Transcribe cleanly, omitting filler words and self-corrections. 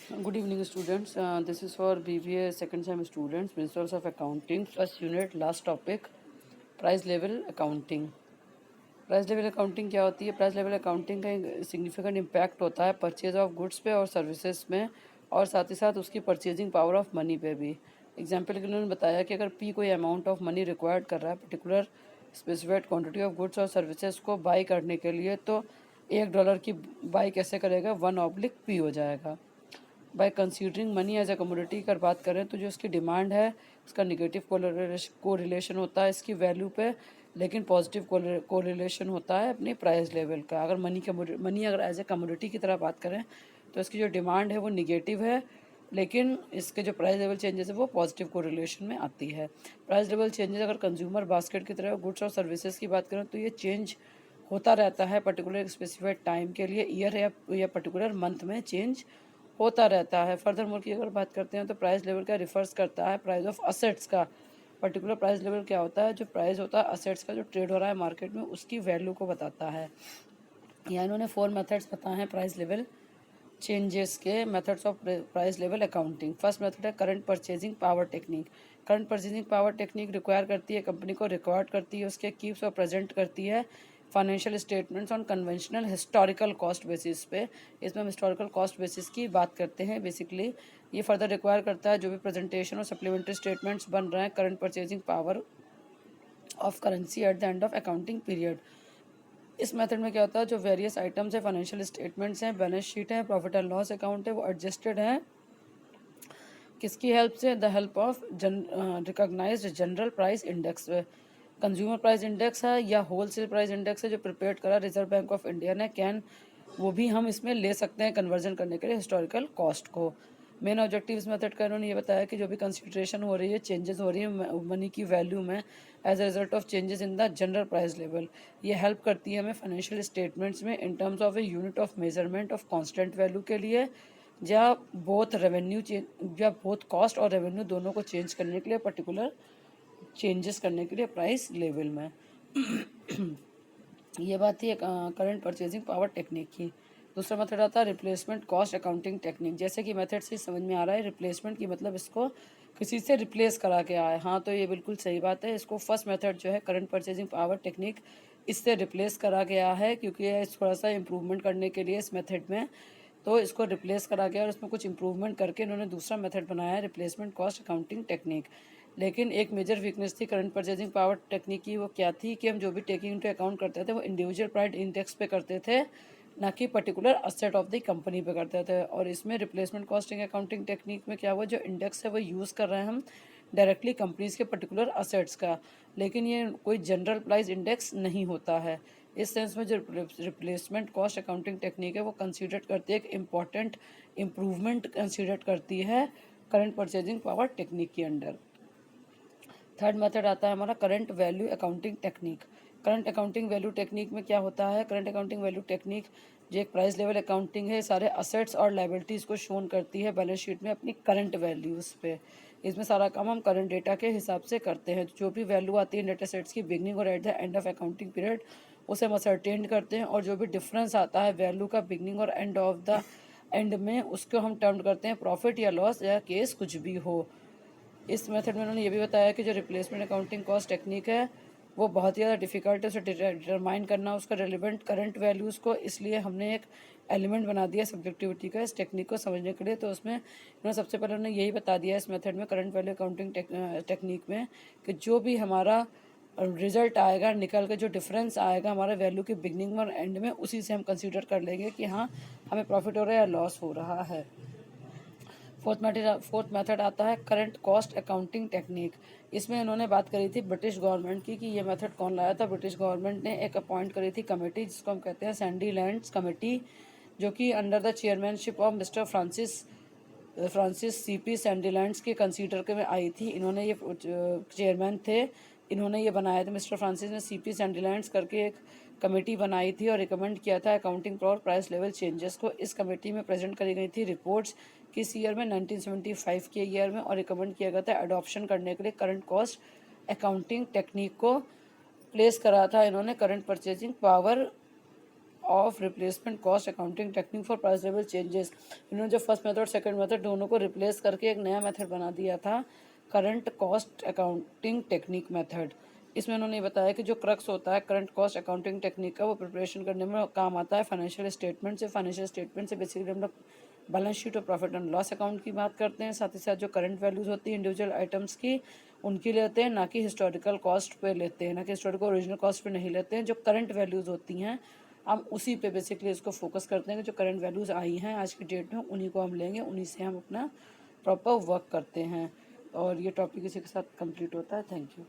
Good evening, students. This is for BBA second sem students, Principles of Accounting, first unit, last topic, price level accounting. Price level accounting क्या होती है? Price level accounting का significant impact होता है purchase of goods पे और services में, और साथ ही साथ उसकी परचेजिंग पावर ऑफ मनी पे भी। एग्जाम्पल के लिए उन्होंने बताया कि अगर पी कोई अमाउंट ऑफ मनी रिक्वायर्ड कर रहा है particular specified quantity of goods और सर्विसेज को बाई करने के लिए, तो $1 की बाई कैसे करेगा? 1/P हो जाएगा। By considering money as a commodity अगर बात करें तो जो इसकी डिमांड है उसका निगेटिव कोरिलेशन होता है इसकी वैल्यू पे, लेकिन पॉजिटिव कोरिलेशन होता है अपने प्राइस लेवल का। अगर मनी अगर एज ए कमोडिटी की तरह बात करें तो इसकी जो डिमांड है वो निगेटिव है, लेकिन इसके जो प्राइस लेवल चेंजेस है वो पॉजिटिव कोरिलेशन में आती है। प्राइस लेवल चेंजेस अगर कंज्यूमर बास्केट की तरह गुड्स और सर्विसेज की बात करें तो ये चेंज होता रहता है पर्टिकुलर स्पेसिफाइड टाइम के लिए, ईयर या पर्टिकुलर मंथ में चेंज होता रहता है। फर्दर मोर की अगर बात करते हैं तो प्राइस लेवल का रिफर्स करता है प्राइस ऑफ असेट्स का। पर्टिकुलर प्राइस लेवल क्या होता है? जो प्राइस होता है असेट्स का जो ट्रेड हो रहा है मार्केट में उसकी वैल्यू को बताता है। यहाँ इन्होंने 4 मेथड्स बताए हैं प्राइस लेवल चेंजेस के, methods of price level accounting. First method है current purchasing power technique. Current purchasing power technique require करती है कंपनी को, रिकॉर्ड करती है उसके कीप्स और प्रेजेंट करती है financial statements on conventional historical cost basis पे। इसमें हम हिस्टोरिकल कॉस्ट बेसिस की बात करते हैं बेसिकली। ये फर्दर रिक्वायर करता है जो भी प्रेजेंटेशन और सप्लीमेंट्री स्टेटमेंट्स बन रहे हैं current purchasing power of currency at the end of accounting period. इस मेथड में क्या होता है? जो वेरियस आइटम्स है, फाइनेंशियल स्टेटमेंट्स हैं, बैलेंस शीट है, प्रॉफिट एंड लॉस अकाउंट है, वो एडजस्टेड हैं किसकी हेल्प से? The help of recognized general price index. Consumer price index है या होलसेल प्राइस इंडेक्स है जो प्रिपेयर करा रिजर्व बैंक ऑफ इंडिया ने, कैन वो भी हम इसमें ले सकते हैं कन्वर्जन करने के लिए हिस्टोरिकल कॉस्ट को। मेन ऑब्जेक्टिव इस मेथड का इन्होंने ये बताया कि जो भी कंसिडरेशन हो रही है, चेंजेस हो रही है मनी की वैल्यू में as a result of changes in the general price level, ये हेल्प करती है हमें फाइनेंशियल स्टेटमेंट्स में in terms of a unit of measurement of constant value के लिए, या बोथ कॉस्ट और रेवेन्यू दोनों को चेंज करने के लिए, पर्टिकुलर चेंजेस करने के लिए प्राइस लेवल में। ये बात थी करंट परचेजिंग पावर टेक्निक की। दूसरा मेथड आता है रिप्लेसमेंट कॉस्ट अकाउंटिंग टेक्निक। जैसे कि मेथड से समझ में आ रहा है रिप्लेसमेंट की मतलब इसको किसी से रिप्लेस करा के आए। हाँ, तो ये बिल्कुल सही बात है। इसको फर्स्ट मेथड जो है करंट परचेजिंग पावर टेक्निक, इससे रिप्लेस करा गया है क्योंकि ये थोड़ा सा इम्प्रूवमेंट करने के लिए इस मेथड में, तो इसको रिप्लेस करा गया और इसमें कुछ इम्प्रूवमेंट करके इन्होंने दूसरा मेथड बनाया है रिप्लेसमेंट कॉस्ट अकाउंटिंग टेक्निक। लेकिन एक मेजर वीकनेस थी करंट परचेजिंग पावर टेक्निक की, वो क्या थी कि हम जो भी टेकिंग इनटू अकाउंट करते थे वो इंडिविजुअल प्राइस इंडेक्स पे करते थे, ना कि particular asset of the company पे करते थे। और इसमें रिप्लेसमेंट कॉस्टिंग अकाउंटिंग टेक्निक में क्या हुआ, जो इंडेक्स है वो यूज़ कर रहे हैं हम डायरेक्टली कंपनीज के पर्टिकुलर असेट्स का, लेकिन ये कोई जनरल प्राइस इंडेक्स नहीं होता है। इस सेंस में जो रिप्लेसमेंट कॉस्ट अकाउंटिंग टेक्निक है वो कंसीडर करती है एक इम्पॉर्टेंट इम्प्रूवमेंट कंसीडर करती है करंट परचेजिंग पावर टेक्निक के अंडर। थर्ड मेथड आता है हमारा current value accounting technique. Current accounting value technique में क्या होता है? करंट अकाउंटिंग वैल्यू टेक्निक जो एक प्राइस लेवल अकाउंटिंग है, सारे असेट्स और लाइबिलिटीज़ को शोन करती है बैलेंस शीट में अपनी करंट वैल्यूज़ पे। इसमें सारा काम हम करंट डेटा के हिसाब से करते हैं। जो भी वैल्यू आती है नेट असेट्स की बिगनिंग और eight the end of accounting period, उसे हम असरटेन करते हैं, और जो भी डिफरेंस आता है वैल्यू का बिगनिंग और एंड ऑफ द एंड में, उसको हम टर्म करते हैं प्रॉफिट या लॉस, या केस कुछ भी हो। इस मेथड में उन्होंने ये भी बताया कि जो रिप्लेसमेंट अकाउंटिंग कॉस्ट टेक्निक है वो बहुत ही ज़्यादा डिफिकल्ट है उसे डिटरमाइन करना उसका रेलिवेंट करंट वैल्यूज़ को, इसलिए हमने एक एलिमेंट बना दिया सब्जेक्टिविटी का इस टेक्निक को समझने के लिए। तो उसमें उन्होंने सबसे पहले उन्होंने यही बता दिया इस मेथड में करंट वैल्यू अकाउंटिंग टेक्निक में कि जो भी हमारा रिजल्ट आएगा निकल के, जो डिफरेंस आएगा हमारा वैल्यू के बिगनिंग और एंड में, उसी से हम कंसिडर कर लेंगे कि हाँ हमें प्रॉफिट हो रहा है या लॉस हो रहा है। फोर्थ मेथड आता है करंट कॉस्ट अकाउंटिंग टेक्निक। इसमें इन्होंने बात करी थी ब्रिटिश गवर्नमेंट की कि ये मेथड कौन लाया था। ब्रिटिश गवर्नमेंट ने एक अपॉइंट करी थी कमेटी जिसको हम कहते हैं सैंडीलैंड्स कमेटी, जो कि under the chairmanship of Mister Francis CP Sandilands के कंसीडर के में आई थी। इन्होंने ये चेयरमैन थे, इन्होंने ये बनाया था, मिस्टर फ्रांसिस ने सीपी सैंडीलैंड्स करके एक कमेटी बनाई थी और रिकमेंड किया था accounting for price level changes को। इस कमेटी में प्रेजेंट करी गई थी रिपोर्ट्स किस ईयर में, 1975 के ईयर में, और रिकमेंड किया गया था अडॉप्शन करने के लिए करंट कॉस्ट अकाउंटिंग टेक्निक को। प्लेस करा था इन्होंने current purchasing power of replacement cost accounting technique for price level changes. इन्होंने जो फर्स्ट मेथड सेकंड मेथड दोनों को रिप्लेस करके एक नया मेथड बना दिया था, current cost accounting technique method. इसमें उन्होंने बताया कि जो क्रक्स होता है करंट कॉस्ट अकाउंटिंग टेक्निक का, वो प्रिपरेशन करने में काम आता है फाइनेंशियल स्टेटमेंट से। फाइनेंशियल स्टेटमेंट से बेसिकली हम लोग बैलेंस शीट और प्रॉफिट एंड लॉस अकाउंट की बात करते हैं। साथ ही साथ जो करंट वैल्यूज़ होती है इंडिविजुअल आइटम्स की, उनकी लेते हैं, ना कि हिस्टोरिकल कॉस्ट पे लेते हैं, ना कि हिस्टोरिकल ओरिजिनल कॉस्ट पे नहीं लेते हैं। जो करंट वैल्यूज़ होती हैं हम उसी पे बेसिकली इसको फोकस करते हैं कि जो करंट वैल्यूज़ आई हैं आज की डेट में उन्हीं को हम लेंगे, उन्हीं से हम अपना प्रॉपर वर्क करते हैं। और ये टॉपिक इसी के साथ कंप्लीट होता है। Thank you.